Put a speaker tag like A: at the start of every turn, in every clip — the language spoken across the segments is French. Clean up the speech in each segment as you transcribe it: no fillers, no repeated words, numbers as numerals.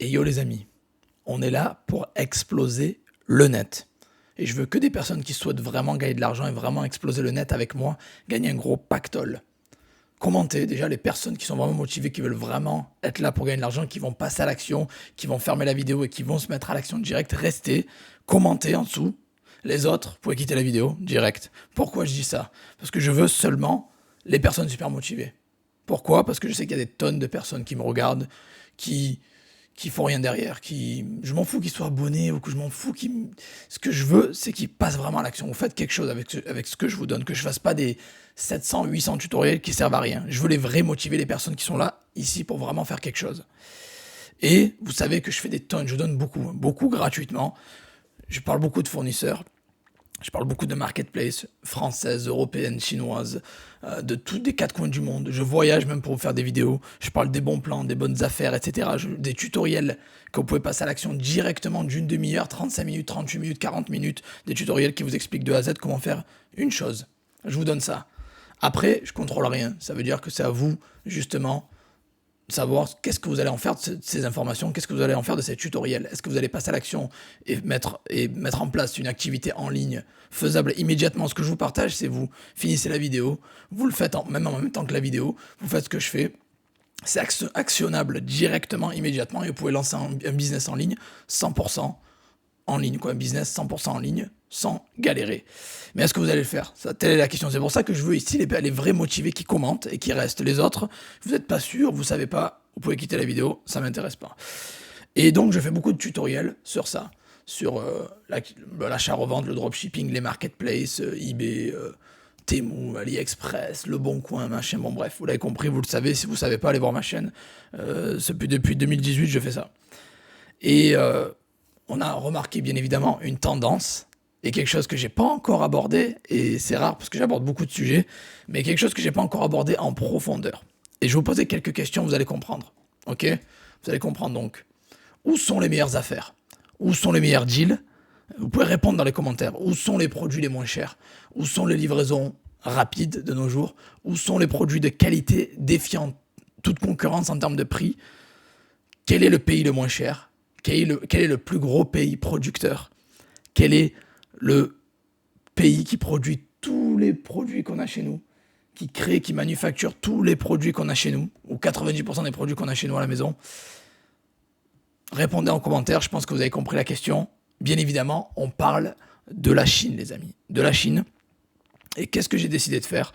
A: Et yo les amis, on est là pour exploser le net. Et je veux que des personnes qui souhaitent vraiment gagner de l'argent et vraiment exploser le net avec moi, gagner un gros pactole. Commentez déjà les personnes qui sont vraiment motivées, qui veulent vraiment être là pour gagner de l'argent, qui vont passer à l'action, qui vont fermer la vidéo et qui vont se mettre à l'action directe. Restez, commentez en dessous. Les autres, vous pouvez quitter la vidéo direct. Pourquoi je dis ça? Parce que je veux seulement les personnes super motivées. Pourquoi? Parce que je sais qu'il y a des tonnes de personnes qui me regardent, qui font rien derrière, je m'en fous qu'ils soient abonnés ou que je m'en fous ce que je veux, c'est qu'ils passent vraiment à l'action. Vous faites quelque chose avec ce que je vous donne, que je fasse pas des 700, 800 tutoriels qui servent à rien. Je veux les vrais motiver, les personnes qui sont là, ici, pour vraiment faire quelque chose. Et vous savez que je fais des tonnes, je donne beaucoup gratuitement. Je parle beaucoup de fournisseurs. Je parle beaucoup de marketplace françaises, européennes, chinoises, de tous des quatre coins du monde. Je voyage même pour vous faire des vidéos. Je parle des bons plans, des bonnes affaires, etc. Des tutoriels que vous pouvez passer à l'action directement d'une demi-heure, 35 minutes, 38 minutes, 40 minutes. Des tutoriels qui vous expliquent de A à Z comment faire une chose. Je vous donne ça. Après, je contrôle rien. Ça veut dire que c'est à vous, justement, savoir qu'est-ce que vous allez en faire de ces informations, qu'est-ce que vous allez en faire de ces tutoriels. Est-ce que vous allez passer à l'action et mettre en place une activité en ligne faisable immédiatement? Ce que je vous partage, c'est vous finissez la vidéo, vous le faites même en même temps que la vidéo, vous faites ce que je fais, c'est actionnable directement, immédiatement, et vous pouvez lancer un business en ligne 100% en ligne, un business 100% en ligne, sans galérer. Mais est-ce que vous allez le faire? Telle est la question. C'est pour ça que je veux ici les vrais motivés qui commentent et qui restent. Les autres, vous n'êtes pas sûr, vous savez pas, vous pouvez quitter la vidéo, ça m'intéresse pas. Et donc je fais beaucoup de tutoriels sur ça, sur l'achat-revente, le dropshipping, les marketplaces, eBay, Temu, AliExpress, Le Bon Coin, machin, bon bref, vous l'avez compris, vous le savez, si vous savez pas, allez voir ma chaîne. Depuis 2018, je fais ça. Et on a remarqué bien évidemment une tendance et quelque chose que j'ai pas encore abordé, et c'est rare parce que j'aborde beaucoup de sujets, mais quelque chose que j'ai pas encore abordé en profondeur. Et je vais vous poser quelques questions, vous allez comprendre. Ok? Vous allez comprendre donc. Où sont les meilleures affaires? Où sont les meilleurs deals? Vous pouvez répondre dans les commentaires. Où sont les produits les moins chers? Où sont les livraisons rapides de nos jours? Où sont les produits de qualité défiant toute concurrence en termes de prix? Quel est le pays le moins cher? Quel est le plus gros pays producteur? Quel est le pays qui produit tous les produits qu'on a chez nous? Qui crée, qui manufacture tous les produits qu'on a chez nous? Ou 90% des produits qu'on a chez nous à la maison? Répondez en commentaire, je pense que vous avez compris la question. Bien évidemment, on parle de la Chine, les amis. De la Chine. Et qu'est-ce que j'ai décidé de faire?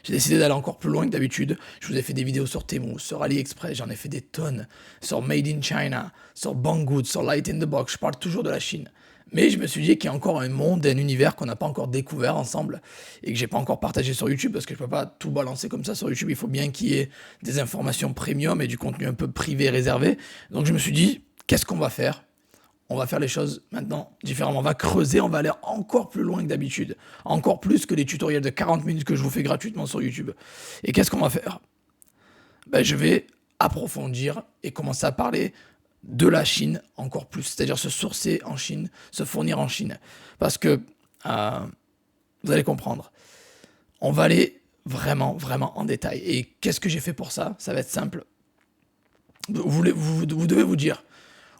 A: J'ai décidé d'aller encore plus loin que d'habitude. Je vous ai fait des vidéos sur Temu, sur AliExpress, j'en ai fait des tonnes, sur Made in China, sur Banggood, sur Light in the Box. Je parle toujours de la Chine. Mais je me suis dit qu'il y a encore un monde, un univers qu'on n'a pas encore découvert ensemble et que j'ai pas encore partagé sur YouTube parce que je peux pas tout balancer comme ça sur YouTube. Il faut bien qu'il y ait des informations premium et du contenu un peu privé, réservé. Donc je me suis dit, qu'est-ce qu'on va faire? On va faire les choses maintenant différemment. On va creuser, on va aller encore plus loin que d'habitude. Encore plus que les tutoriels de 40 minutes que je vous fais gratuitement sur YouTube. Et qu'est-ce qu'on va faire? Je vais approfondir et commencer à parler de la Chine encore plus. C'est-à-dire se sourcer en Chine, se fournir en Chine. Parce que, vous allez comprendre, on va aller vraiment en détail. Et qu'est-ce que j'ai fait pour ça? Ça va être simple. Vous devez vous dire,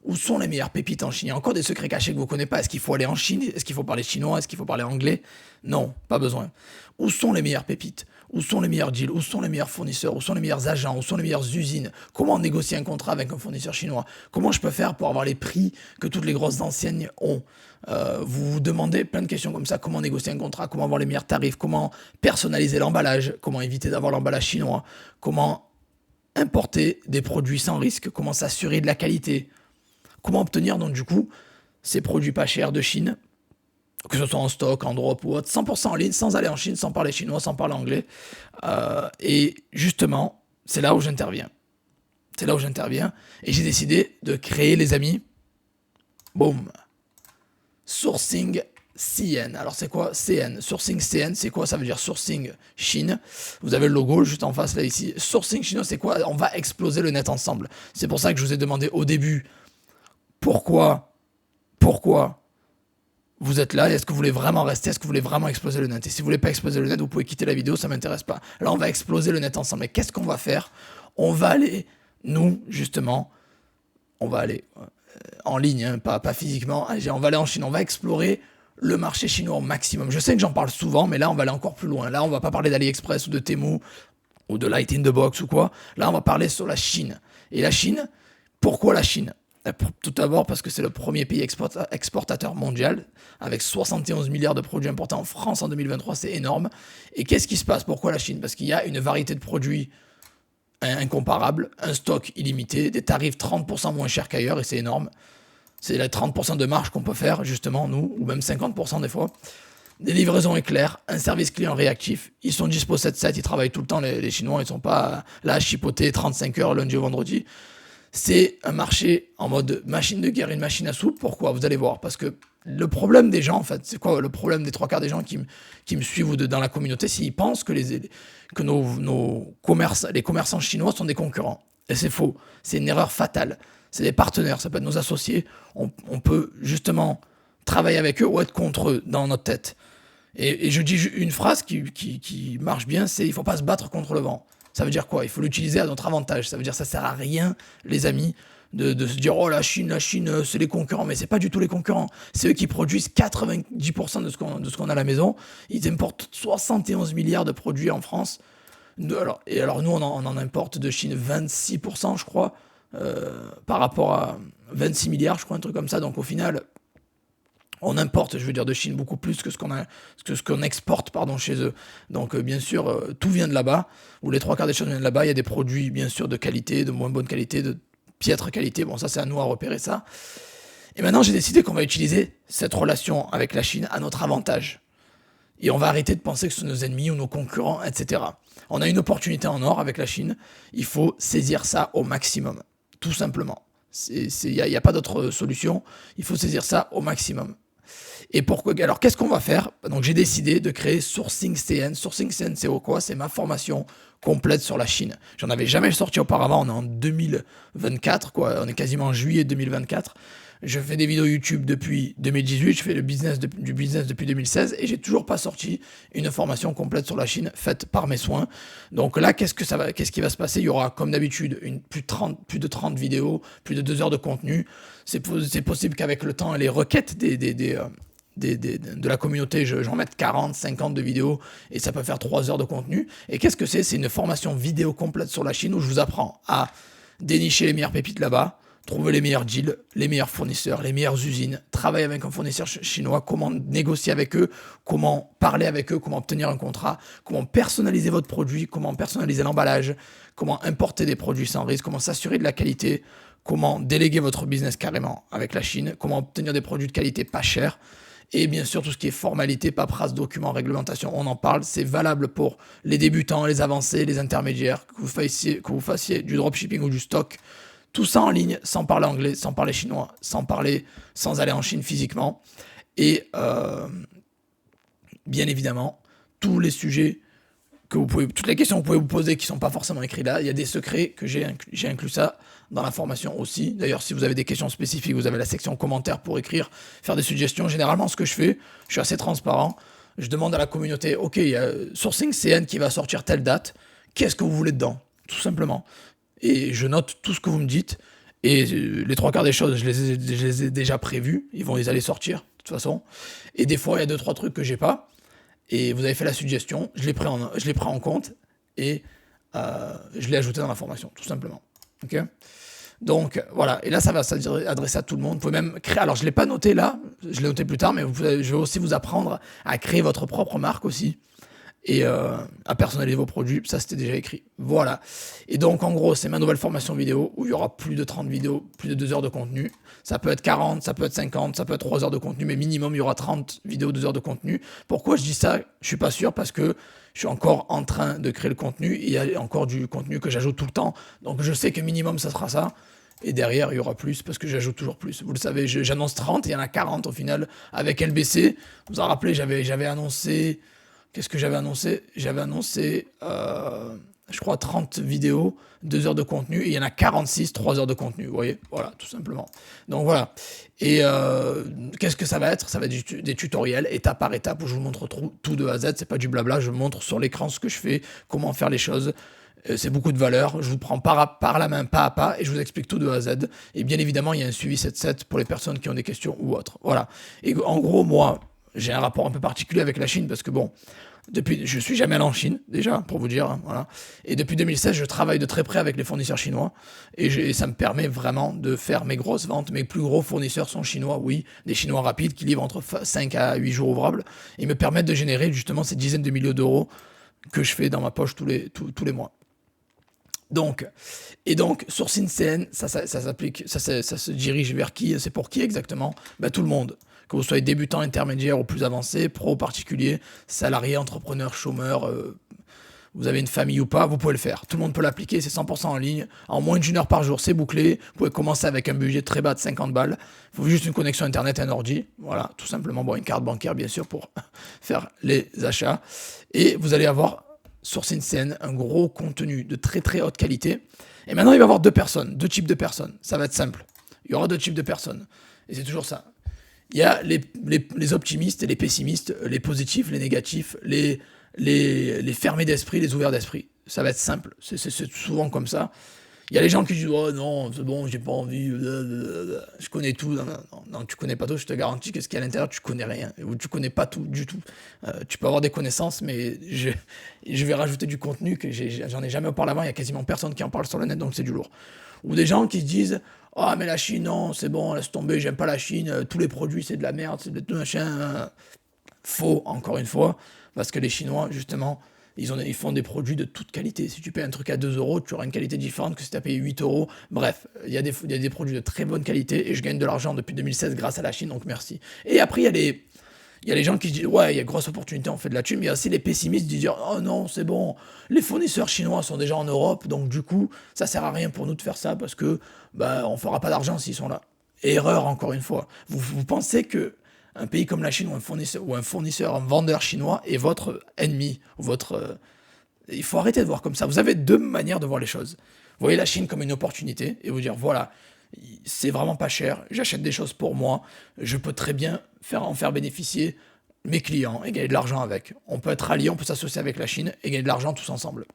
A: où sont les meilleures pépites en Chine? Il y a encore des secrets cachés que vous ne connaissez pas. Est-ce qu'il faut aller en Chine? Est-ce qu'il faut parler chinois? Est-ce qu'il faut parler anglais? Non, pas besoin. Où sont les meilleures pépites? Où sont les meilleurs deals? Où sont les meilleurs fournisseurs? Où sont les meilleurs agents? Où sont les meilleures usines? Comment négocier un contrat avec un fournisseur chinois? Comment je peux faire pour avoir les prix que toutes les grosses enseignes ont? Vous vous demandez plein de questions comme ça. Comment négocier un contrat? Comment avoir les meilleurs tarifs? Comment personnaliser l'emballage? Comment éviter d'avoir l'emballage chinois? Comment importer des produits sans risque? Comment s'assurer de la qualité? Comment obtenir donc du coup ces produits pas chers de Chine, que ce soit en stock, en drop ou autre, 100% en ligne, sans aller en Chine, sans parler chinois, sans parler anglais. Et justement, c'est là où j'interviens. C'est là où j'interviens. Et j'ai décidé de créer, les amis, boum, Sourcing CN. Alors c'est quoi CN? Sourcing CN, c'est quoi? Ça veut dire Sourcing Chine. Vous avez le logo juste en face là ici. Sourcing chinois, c'est quoi? On va exploser le net ensemble. C'est pour ça que je vous ai demandé au début pourquoi vous êtes là, est-ce que vous voulez vraiment rester, est-ce que vous voulez vraiment exploser le net? Et si vous voulez pas exploser le net, vous pouvez quitter la vidéo, ça m'intéresse pas. Là, on va exploser le net ensemble. Mais qu'est-ce qu'on va faire? On va aller, nous, justement, on va aller en ligne, hein, pas physiquement. Allez, on va aller en Chine, on va explorer le marché chinois au maximum. Je sais que j'en parle souvent, mais là, on va aller encore plus loin. Là, on va pas parler d'AliExpress ou de Temu ou de Light in the Box ou quoi. Là, on va parler sur la Chine. Et la Chine, pourquoi la Chine? Tout d'abord parce que c'est le premier pays exportateur mondial, avec 71 milliards de produits importés en France en 2023, c'est énorme. Et qu'est-ce qui se passe? Pourquoi la Chine? Parce qu'il y a une variété de produits incomparable, un stock illimité, des tarifs 30% moins chers qu'ailleurs, et c'est énorme. C'est les 30% de marge qu'on peut faire, justement, nous, ou même 50% des fois. Des livraisons éclairs, un service client réactif. Ils sont dispo 7/7, ils travaillent tout le temps, les Chinois, ils sont pas là à chipoter 35 heures lundi au vendredi. C'est un marché en mode machine de guerre, une machine à sous. Pourquoi? Vous allez voir. Parce que le problème des gens, en fait, c'est quoi le problème des 3/4 des gens qui me suivent dans la communauté? S'ils pensent que, les commerçants chinois sont des concurrents. Et c'est faux. C'est une erreur fatale. C'est des partenaires, ça peut être nos associés. On peut justement travailler avec eux ou être contre eux dans notre tête. Et je dis une phrase qui marche bien, c'est il ne faut pas se battre contre le vent. Ça veut dire quoi? Il faut l'utiliser à notre avantage. Ça veut dire que ça sert à rien, les amis, de se dire oh la Chine, c'est les concurrents. Mais c'est pas du tout les concurrents. C'est eux qui produisent 90% de ce qu'on a à la maison. Ils importent 71 milliards de produits en France. Alors nous, on en importe de Chine 26%, je crois, par rapport à 26 milliards, je crois, un truc comme ça. Donc au final, on importe, je veux dire, de Chine beaucoup plus que ce qu'on exporte, pardon, chez eux. Donc, bien sûr, tout vient de là-bas, ou les 3/4 des choses viennent de là-bas. Il y a des produits, bien sûr, de qualité, de moins bonne qualité, de piètre qualité. Bon, ça, c'est à nous à repérer ça. Et maintenant, j'ai décidé qu'on va utiliser cette relation avec la Chine à notre avantage. Et on va arrêter de penser que ce sont nos ennemis ou nos concurrents, etc. On a une opportunité en or avec la Chine. Il faut saisir ça au maximum, tout simplement. Il n'y a pas d'autre solution. Il faut saisir ça au maximum. Et pourquoi? Alors, qu'est-ce qu'on va faire? Donc, j'ai décidé de créer Sourcing CN. Sourcing CN, c'est quoi? C'est ma formation complète sur la Chine. J'en avais jamais sorti auparavant. On est en 2024, quoi. On est quasiment en juillet 2024. Je fais des vidéos YouTube depuis 2018. Je fais du business depuis 2016 et j'ai toujours pas sorti une formation complète sur la Chine faite par mes soins. Donc là, qu'est-ce qui va se passer? Il y aura, comme d'habitude, plus de 30 vidéos, plus de 2 heures de contenu. C'est possible qu'avec le temps et les requêtes de la communauté, j'en mette 40, 50 de vidéos et ça peut faire 3 heures de contenu. Et qu'est-ce que c'est? C'est une formation vidéo complète sur la Chine où je vous apprends à dénicher les meilleures pépites là-bas, trouver les meilleurs deals, les meilleurs fournisseurs, les meilleures usines, travailler avec un fournisseur chinois, comment négocier avec eux, comment parler avec eux, comment obtenir un contrat, comment personnaliser votre produit, comment personnaliser l'emballage, comment importer des produits sans risque, comment s'assurer de la qualité, comment déléguer votre business carrément avec la Chine, comment obtenir des produits de qualité pas chers. Et bien sûr, tout ce qui est formalité, paperasse, documents, réglementation, on en parle. C'est valable pour les débutants, les avancés, les intermédiaires, que vous fassiez du dropshipping ou du stock. Tout ça en ligne, sans parler anglais, sans parler chinois, sans aller en Chine physiquement. Et bien évidemment, tous les sujets toutes les questions que vous pouvez vous poser qui ne sont pas forcément écrites là, il y a des secrets que j'ai inclus ça dans la formation aussi. D'ailleurs, si vous avez des questions spécifiques, vous avez la section commentaires pour écrire, faire des suggestions. Généralement, ce que je fais, je suis assez transparent. Je demande à la communauté, ok, il y a Sourcing CN qui va sortir telle date. Qu'est-ce que vous voulez dedans? Tout simplement. Et je note tout ce que vous me dites. Et les 3/4 des choses, je les ai déjà prévues. Ils vont les aller sortir, de toute façon. Et des fois, il y a 2-3 trucs que j'ai pas. Et vous avez fait la suggestion, je l'ai pris en compte et je l'ai ajouté dans la formation, tout simplement. Ok? Donc voilà, et là ça va s'adresser à tout le monde. Vous pouvez même créer, alors je ne l'ai pas noté là, je l'ai noté plus tard, mais je vais aussi vous apprendre à créer votre propre marque aussi et à personnaliser vos produits, ça c'était déjà écrit. Voilà. Et donc en gros, c'est ma nouvelle formation vidéo où il y aura plus de 30 vidéos, plus de 2 heures de contenu. Ça peut être 40, ça peut être 50, ça peut être 3 heures de contenu, mais minimum il y aura 30 vidéos, 2 heures de contenu. Pourquoi je dis ça? Je suis pas sûr parce que je suis encore en train de créer le contenu et il y a encore du contenu que j'ajoute tout le temps. Donc je sais que minimum ça sera ça. Et derrière, il y aura plus parce que j'ajoute toujours plus. Vous le savez, j'annonce 30 et il y en a 40 au final avec LBC. Vous vous en rappelez, j'avais annoncé... Qu'est-ce que j'avais annoncé? J'avais annoncé, je crois, 30 vidéos, 2 heures de contenu, et il y en a 46, 3 heures de contenu, vous voyez? Voilà, tout simplement. Donc voilà. Et qu'est-ce que ça va être? Ça va être des tutoriels, étape par étape, où je vous montre tout de A à Z, c'est pas du blabla, je montre sur l'écran ce que je fais, comment faire les choses. C'est beaucoup de valeur. Je vous prends par la main, pas à pas, et je vous explique tout de A à Z. Et bien évidemment, il y a un suivi 7-7 pour les personnes qui ont des questions ou autres. Voilà. Et en gros, moi, j'ai un rapport un peu particulier avec la Chine parce que bon, je suis jamais allé en Chine, déjà, pour vous dire. Hein, voilà. Et depuis 2016, je travaille de très près avec les fournisseurs chinois. Et ça me permet vraiment de faire mes grosses ventes. Mes plus gros fournisseurs sont chinois, oui. Des chinois rapides qui livrent entre 5 à 8 jours ouvrables. Et me permettent de générer justement ces dizaines de milliers d'euros que je fais dans ma poche tous les mois. Donc, sourcing CN, ça s'applique, ça se dirige vers qui? C'est pour qui exactement? Tout le monde. Que vous soyez débutant, intermédiaire ou plus avancé, pro, particulier, salarié, entrepreneur, chômeur, vous avez une famille ou pas, vous pouvez le faire. Tout le monde peut l'appliquer, c'est 100% en ligne. En moins d'une heure par jour, c'est bouclé. Vous pouvez commencer avec un budget très bas de 50 balles. Il faut juste une connexion internet et un ordi. Voilà, tout simplement. Bon, une carte bancaire, bien sûr, pour faire les achats. Et vous allez avoir sur CN un gros contenu de très très haute qualité. Et maintenant, il va y avoir deux types de personnes. Ça va être simple. Il y aura deux types de personnes. Et c'est toujours ça. Il y a les optimistes et les pessimistes, les positifs, les négatifs, les fermés d'esprit, les ouverts d'esprit. Ça va être simple. C'est souvent comme ça. Il y a les gens qui disent oh non, c'est bon, j'ai pas envie, je connais tout. Non, tu connais pas tout, je te garantis que ce qu'il y a à l'intérieur, tu connais rien. Ou tu connais pas tout du tout. Tu peux avoir des connaissances, mais je vais rajouter du contenu que j'en ai jamais parlé avant. Il y a quasiment personne qui en parle sur le net, donc c'est du lourd. Ou des gens qui se disent ah mais la Chine, non, c'est bon, laisse tomber, j'aime pas la Chine, tous les produits c'est de la merde, c'est de tout machin. Faux, encore une fois, parce que les Chinois, justement, ils font des produits de toute qualité. Si tu payes un truc à 2 euros, tu auras une qualité différente que si tu as payé 8 euros. Bref, il y a des produits de très bonne qualité et je gagne de l'argent depuis 2016 grâce à la Chine, donc merci. Et après, il y a les gens qui se disent ouais, il y a grosse opportunité, on fait de la thune, mais il y a aussi les pessimistes qui disent oh non, c'est bon, les fournisseurs chinois sont déjà en Europe, donc du coup, ça sert à rien pour nous de faire ça parce que on fera pas d'argent s'ils sont là. Erreur, encore une fois. Vous pensez que un pays comme la Chine ou un fournisseur, un vendeur chinois est votre ennemi, il faut arrêter de voir comme ça. Vous avez deux manières de voir les choses. Vous voyez la Chine comme une opportunité et vous dire voilà, c'est vraiment pas cher, j'achète des choses pour moi, je peux très bien en faire bénéficier mes clients et gagner de l'argent avec. On peut être alliés, on peut s'associer avec la Chine et gagner de l'argent tous ensemble.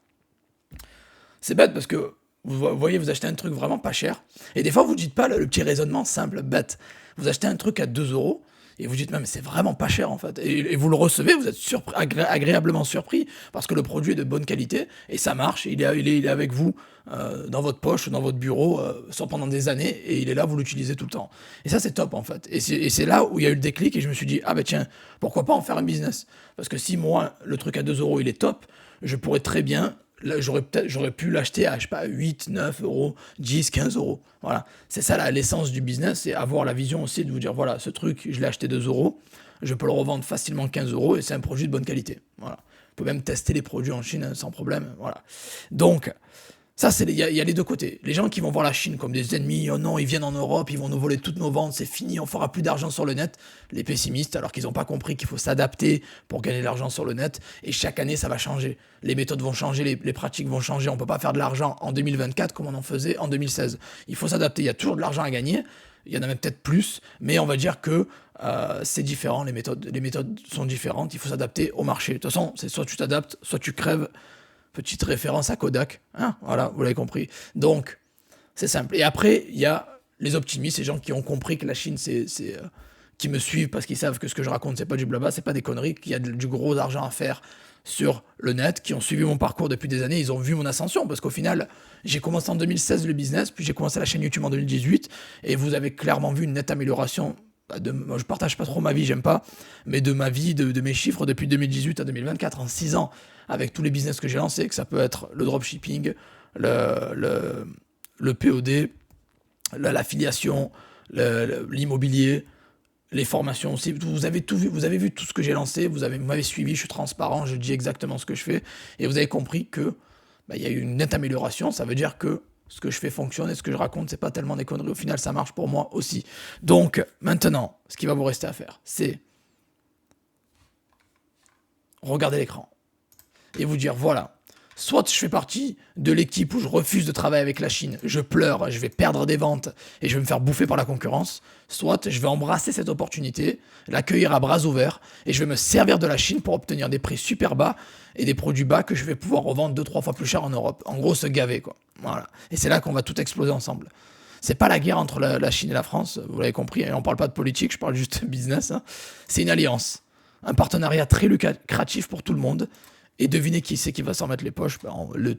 A: C'est bête parce que vous voyez, vous achetez un truc vraiment pas cher et des fois vous dites pas le petit raisonnement simple, bête. Vous achetez un truc à 2 euros. Et vous dites, mais c'est vraiment pas cher en fait. Et vous le recevez, vous êtes agréablement surpris parce que le produit est de bonne qualité et ça marche. Il est avec vous dans votre poche, dans votre bureau, pendant des années et il est là, vous l'utilisez tout le temps. Et ça, c'est top en fait. Et c'est là où il y a eu le déclic et je me suis dit, ah ben tiens, pourquoi pas en faire un business? Parce que si moi, le truc à 2 euros, il est top, je pourrais très bien j'aurais pu l'acheter à, je sais pas, 8, 9 euros, 10, 15 euros. Voilà. C'est ça l'essence du business, c'est avoir la vision aussi de vous dire, voilà, ce truc, je l'ai acheté 2 euros, je peux le revendre facilement 15 euros et c'est un produit de bonne qualité. Voilà. Vous pouvez même tester les produits en Chine sans problème. Voilà. Donc, ça, il y a les deux côtés. Les gens qui vont voir la Chine comme des ennemis, oh non, ils viennent en Europe, ils vont nous voler toutes nos ventes, c'est fini, on fera plus d'argent sur le net. Les pessimistes, alors qu'ils n'ont pas compris qu'il faut s'adapter pour gagner de l'argent sur le net. Et chaque année, ça va changer. Les méthodes vont changer, les pratiques vont changer. On ne peut pas faire de l'argent en 2024 comme on en faisait en 2016. Il faut s'adapter. Il y a toujours de l'argent à gagner. Il y en a même peut-être plus, mais on va dire que c'est différent. Les méthodes sont différentes. Il faut s'adapter au marché. De toute façon, c'est soit tu t'adaptes, soit tu crèves. Petite référence à Kodak, hein, voilà, vous l'avez compris. Donc, c'est simple. Et après, il y a les optimistes, ces gens qui ont compris que la Chine, qui me suivent parce qu'ils savent que ce que je raconte, c'est pas du blabla, c'est pas des conneries, qu'il y a du gros argent à faire sur le net, qui ont suivi mon parcours depuis des années, ils ont vu mon ascension, parce qu'au final, j'ai commencé en 2016 le business, puis j'ai commencé la chaîne YouTube en 2018, et vous avez clairement vu une nette amélioration. Je partage pas trop ma vie, j'aime pas, mais de ma vie, de mes chiffres depuis 2018 à 2024, en 6 ans, avec tous les business que j'ai lancés, que ça peut être le dropshipping, le POD, l'affiliation, l'immobilier, les formations aussi. Vous avez tout vu, vous avez vu tout ce que j'ai lancé, vous m'avez suivi, je suis transparent, je dis exactement ce que je fais, et vous avez compris que il y a eu une nette amélioration. Ça veut dire que ce que je fais fonctionne et ce que je raconte, c'est pas tellement des conneries. Au final, ça marche pour moi aussi. Donc, maintenant, ce qui va vous rester à faire, c'est regarder l'écran et vous dire, voilà, Soit je fais partie de l'équipe où je refuse de travailler avec la Chine, je pleure, je vais perdre des ventes et je vais me faire bouffer par la concurrence, soit je vais embrasser cette opportunité, l'accueillir à bras ouverts et je vais me servir de la Chine pour obtenir des prix super bas et des produits bas que je vais pouvoir revendre 2-3 fois plus cher en Europe. En gros, se gaver, quoi. Voilà. Et c'est là qu'on va tout exploser ensemble. C'est pas la guerre entre la Chine et la France, vous l'avez compris, et on parle pas de politique, je parle juste de business. Hein. C'est une alliance, un partenariat très lucratif pour tout le monde. Et devinez qui c'est qui va s'en mettre les poches,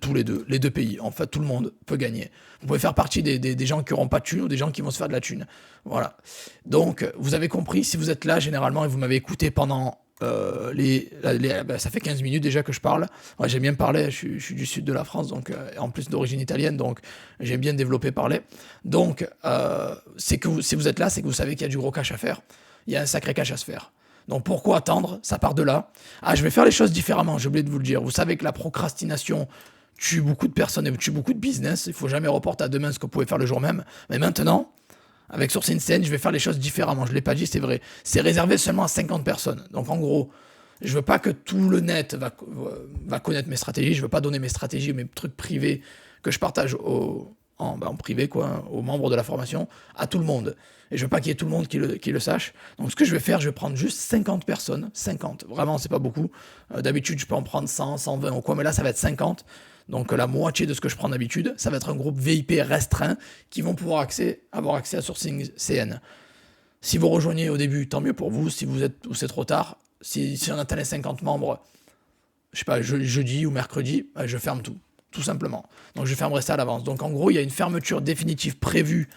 A: tous les deux pays. En fait, tout le monde peut gagner. Vous pouvez faire partie des gens qui n'auront pas de thunes ou des gens qui vont se faire de la thune. Voilà. Donc, vous avez compris, si vous êtes là, généralement, et vous m'avez écouté pendant ça fait 15 minutes déjà que je parle. Ouais, j'aime bien parler, je suis du sud de la France, donc en plus d'origine italienne, donc j'aime bien développer parler. Donc, c'est que si vous êtes là, c'est que vous savez qu'il y a du gros cash à faire. Il y a un sacré cash à se faire. Donc pourquoi attendre? Ça part de là. Ah, je vais faire les choses différemment, j'ai oublié de vous le dire. Vous savez que la procrastination tue beaucoup de personnes et tue beaucoup de business. Il ne faut jamais reporter à demain ce que vous pouvez faire le jour même. Mais maintenant, avec Sourcing CN, je vais faire les choses différemment. Je ne l'ai pas dit, c'est vrai. C'est réservé seulement à 50 personnes. Donc en gros, je ne veux pas que tout le net va connaître mes stratégies. Je ne veux pas donner mes stratégies, mes trucs privés que je partage en privé, quoi, aux membres de la formation, à tout le monde. Et je veux pas qu'il y ait tout le monde qui le sache. Donc ce que je vais faire, je vais prendre juste 50 personnes. 50, vraiment, c'est pas beaucoup. D'habitude, je peux en prendre 100, 120 ou quoi, mais là, ça va être 50. Donc la moitié de ce que je prends d'habitude, ça va être un groupe VIP restreint qui vont pouvoir avoir accès à Sourcing CN. Si vous rejoignez au début, tant mieux pour vous. Si vous êtes ou c'est trop tard, si on atteint les 50 membres, je sais pas, jeudi ou mercredi, je ferme tout simplement. Donc je fermerai ça à l'avance. Donc en gros, il y a une fermeture définitive prévue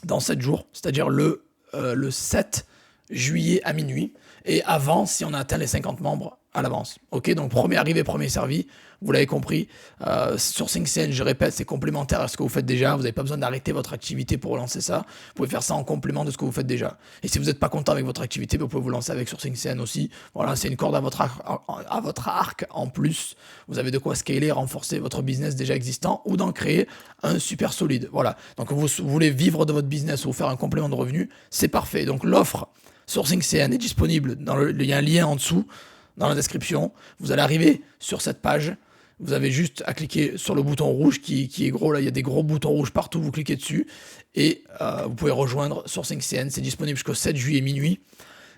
A: dans 7 jours, c'est-à-dire le 7 juillet à minuit, et avant, si on a atteint les 50 membres à l'avance. Ok, donc premier arrivé, premier servi, vous l'avez compris. Sourcing CN, je répète, c'est complémentaire à ce que vous faites déjà. Vous n'avez pas besoin d'arrêter votre activité pour relancer ça. Vous pouvez faire ça en complément de ce que vous faites déjà. Et si vous n'êtes pas content avec votre activité, vous pouvez vous lancer avec Sourcing CN aussi. Voilà, c'est une corde à votre arc en plus. Vous avez de quoi scaler, renforcer votre business déjà existant ou d'en créer un super solide. Voilà, donc vous voulez vivre de votre business ou faire un complément de revenu, c'est parfait. Donc l'offre Sourcing CN est disponible. Il y a un lien en dessous dans la description. Vous allez arriver sur cette page. Vous avez juste à cliquer sur le bouton rouge qui est gros. Là, il y a des gros boutons rouges partout. Vous cliquez dessus et vous pouvez rejoindre Sourcing CN. C'est disponible jusqu'au 7 juillet minuit.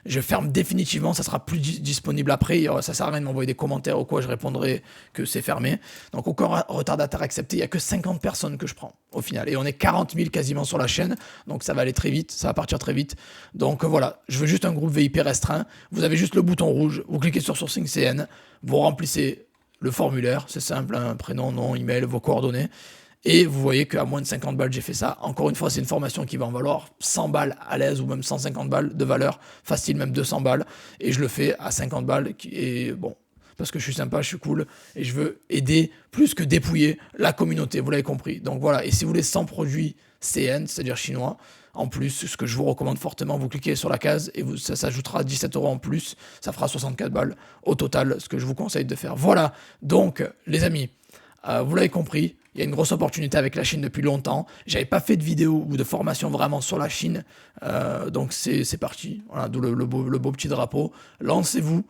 A: Je ferme définitivement, ça sera plus disponible après. Ça sert à rien de m'envoyer des commentaires ou quoi, je répondrai que c'est fermé. Donc aucun retardataire accepté, il n'y a que 50 personnes que je prends au final. Et on est 40 000 quasiment sur la chaîne, donc ça va aller très vite, ça va partir très vite. Donc voilà, je veux juste un groupe VIP restreint. Vous avez juste le bouton rouge, vous cliquez sur Sourcing CN, vous remplissez le formulaire, c'est simple, un prénom, nom, email, vos coordonnées. Et vous voyez qu'à moins de 50 balles, j'ai fait ça. Encore une fois, c'est une formation qui va en valoir 100 balles à l'aise ou même 150 balles de valeur, facile, même 200 balles. Et je le fais à 50 balles. Et bon, parce que je suis sympa, je suis cool. Et je veux aider plus que dépouiller la communauté. Vous l'avez compris. Donc voilà. Et si vous voulez 100 produits CN, c'est-à-dire chinois, en plus, ce que je vous recommande fortement, vous cliquez sur la case et ça s'ajoutera 17 € en plus. Ça fera 64 balles au total, ce que je vous conseille de faire. Voilà. Donc, les amis, vous l'avez compris. Il y a une grosse opportunité avec la Chine depuis longtemps. J'avais pas fait de vidéo ou de formation vraiment sur la Chine. Donc c'est parti. Voilà, d'où le beau petit drapeau. Lancez-vous.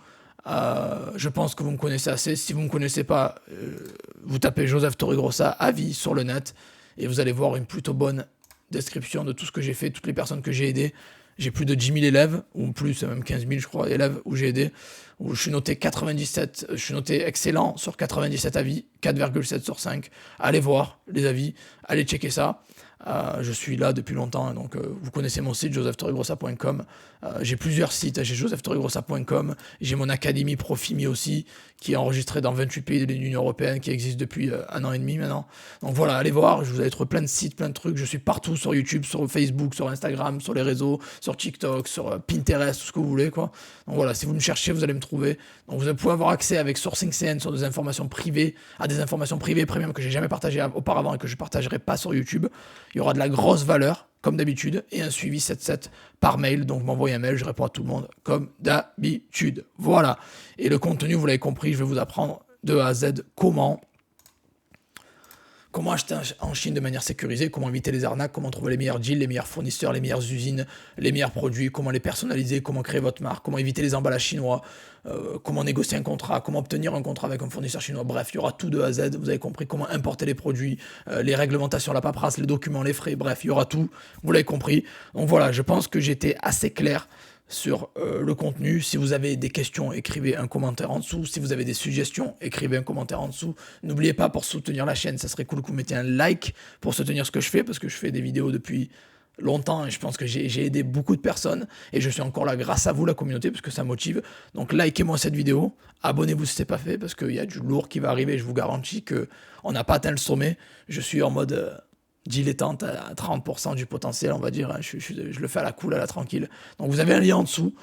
A: Je pense que vous me connaissez assez. Si vous ne me connaissez pas, vous tapez Joseph Torregrossa avis sur le net et vous allez voir une plutôt bonne description de tout ce que j'ai fait, toutes les personnes que j'ai aidées. J'ai plus de 10 000 élèves, ou plus, même 15 000, je crois, élèves où j'ai aidé, où je suis noté 97, je suis noté excellent sur 97 avis, 4,7 sur 5. Allez voir les avis, allez checker ça. Je suis là depuis longtemps, donc vous connaissez mon site, josephtorregrossa.com. J'ai plusieurs sites, j'ai josephtorregrossa.com, j'ai mon académie Profimi aussi, qui est enregistrée dans 28 pays de l'Union Européenne, qui existe depuis 1 an et demi maintenant. Donc voilà, allez voir, je vous ai trouvé plein de sites, plein de trucs. Je suis partout sur YouTube, sur Facebook, sur Instagram, sur les réseaux, sur TikTok, sur Pinterest, tout ce que vous voulez, quoi. Donc voilà, si vous me cherchez, vous allez me trouver. Donc vous pouvez avoir accès avec Sourcing CN sur des informations privées, à des informations privées premium que j'ai jamais partagées auparavant et que je partagerai pas sur YouTube. Il y aura de la grosse valeur, comme d'habitude, et un suivi 7-7 par mail. Donc m'envoyez un mail, je réponds à tout le monde, comme d'habitude. Voilà. Et le contenu, vous l'avez compris, je vais vous apprendre de A à Z comment comment acheter en Chine de manière sécurisée, comment éviter les arnaques, comment trouver les meilleurs deals, les meilleurs fournisseurs, les meilleures usines, les meilleurs produits, comment les personnaliser, comment créer votre marque, comment éviter les emballages chinois, comment négocier un contrat, comment obtenir un contrat avec un fournisseur chinois. Bref, il y aura tout de A à Z. Vous avez compris comment importer les produits, les réglementations, la paperasse, les documents, les frais. Bref, il y aura tout. Vous l'avez compris. Donc voilà, je pense que j'étais assez clair sur le contenu. Si vous avez des questions, écrivez un commentaire en dessous. Si vous avez des suggestions, écrivez un commentaire en dessous. N'oubliez pas, pour soutenir la chaîne, ça serait cool que vous mettiez un like pour soutenir ce que je fais, parce que je fais des vidéos depuis longtemps et je pense que j'ai aidé beaucoup de personnes et je suis encore là grâce à vous, la communauté, parce que ça motive. Donc likez-moi cette vidéo, abonnez-vous si ce n'est pas fait, parce qu'il y a du lourd qui va arriver. Je vous garantis qu'on n'a pas atteint le sommet. Je suis en mode dilettante à 30% du potentiel, on va dire. Je le fais à la cool, à la tranquille. Donc vous avez un lien en dessous,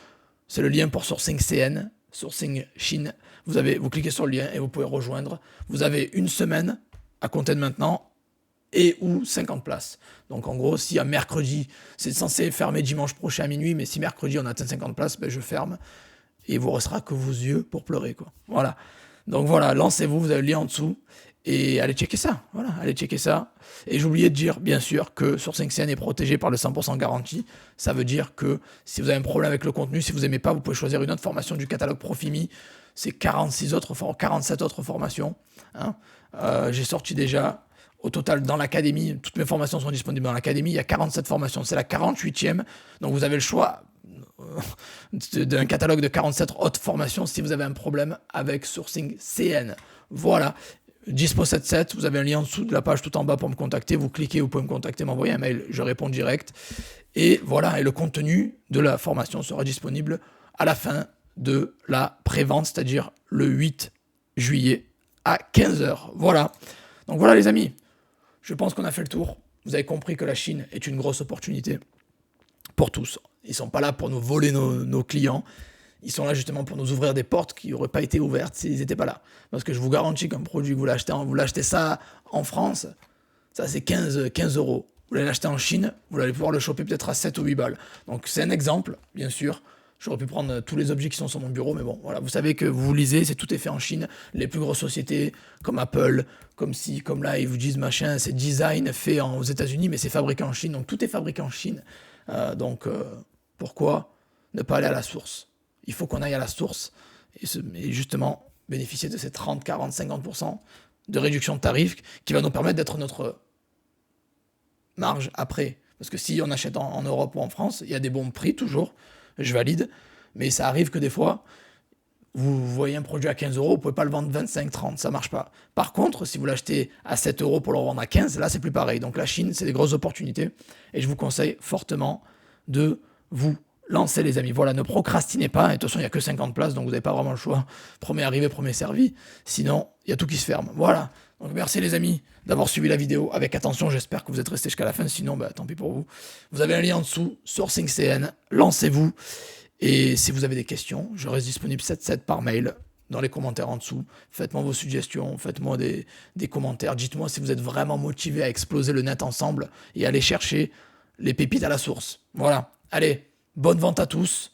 A: c'est le lien pour Sourcing CN, Sourcing Chine. Vous cliquez sur le lien et vous pouvez rejoindre. Vous avez une semaine à compter de maintenant et ou 50 places. Donc en gros, si à mercredi, c'est censé fermer dimanche prochain à minuit, mais si mercredi on atteint 50 places, ben je ferme et il vous restera que vos yeux pour pleurer, quoi. Voilà. Donc voilà, lancez-vous, vous avez le lien en dessous et allez checker ça. Voilà, allez checker ça. Et j'ai oublié de dire, bien sûr, que Sourcing est protégé par le 100% garantie. Ça veut dire que si vous avez un problème avec le contenu, si vous n'aimez pas, vous pouvez choisir une autre formation du catalogue Profimi. C'est 47 autres formations. Hein. J'ai sorti déjà, au total, dans l'académie, toutes mes formations sont disponibles dans l'académie. Il y a 47 formations. C'est la 48e. Donc vous avez le choix d'un catalogue de 47 autres formations si vous avez un problème avec Sourcing CN. Voilà. Dispo 77, vous avez un lien en dessous de la page tout en bas pour me contacter. Vous cliquez, vous pouvez me contacter, m'envoyer un mail, je réponds direct. Et voilà, et le contenu de la formation sera disponible à la fin de la pré-vente, c'est-à-dire le 8 juillet à 15h. Voilà. Donc voilà les amis, je pense qu'on a fait le tour. Vous avez compris que la Chine est une grosse opportunité pour tous. Ils ne sont pas là pour nous voler nos clients. Ils sont là justement pour nous ouvrir des portes qui n'auraient pas été ouvertes s'ils n'étaient pas là. Parce que je vous garantis qu'un produit, vous l'achetez ça en France, ça c'est 15 euros. Vous allez l'acheter en Chine, vous allez pouvoir le choper peut-être à 7 ou 8 balles. Donc c'est un exemple, bien sûr. J'aurais pu prendre tous les objets qui sont sur mon bureau, mais bon, voilà, vous savez que vous lisez, tout est fait en Chine. Les plus grosses sociétés, comme Apple, comme ci, comme là, ils vous disent machin, c'est design fait aux États-Unis, mais c'est fabriqué en Chine. Donc tout est fabriqué en Chine. Pourquoi ne pas aller à la source? Il faut qu'on aille à la source et justement bénéficier de ces 30, 40, 50% de réduction de tarifs qui va nous permettre d'être notre marge après. Parce que si on achète en Europe ou en France, il y a des bons prix toujours, je valide, mais ça arrive que des fois, vous voyez un produit à 15 euros, vous ne pouvez pas le vendre 25, 30, ça ne marche pas. Par contre, si vous l'achetez à 7 euros pour le revendre à 15, là c'est plus pareil. Donc la Chine, c'est des grosses opportunités et je vous conseille fortement de vous lancer les amis. Voilà, ne procrastinez pas. Et de toute façon, il n'y a que 50 places, donc vous n'avez pas vraiment le choix. Premier arrivé, premier servi. Sinon, il y a tout qui se ferme. Voilà. Donc merci les amis d'avoir suivi la vidéo avec attention. J'espère que vous êtes restés jusqu'à la fin. Sinon, tant pis pour vous. Vous avez un lien en dessous, Sourcing CN. Lancez-vous. Et si vous avez des questions, je reste disponible 7/7 par mail dans les commentaires en dessous. Faites-moi vos suggestions, faites-moi des commentaires. Dites-moi si vous êtes vraiment motivé à exploser le net ensemble et aller chercher les pépites à la source. Voilà. Allez. Bonne vente à tous,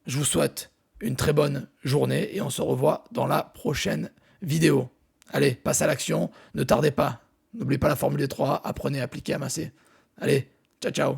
A: je vous souhaite une très bonne journée et on se revoit dans la prochaine vidéo. Allez, passe à l'action, ne tardez pas, n'oubliez pas la formule des 3, apprenez, appliquez, amassez. Allez, ciao ciao.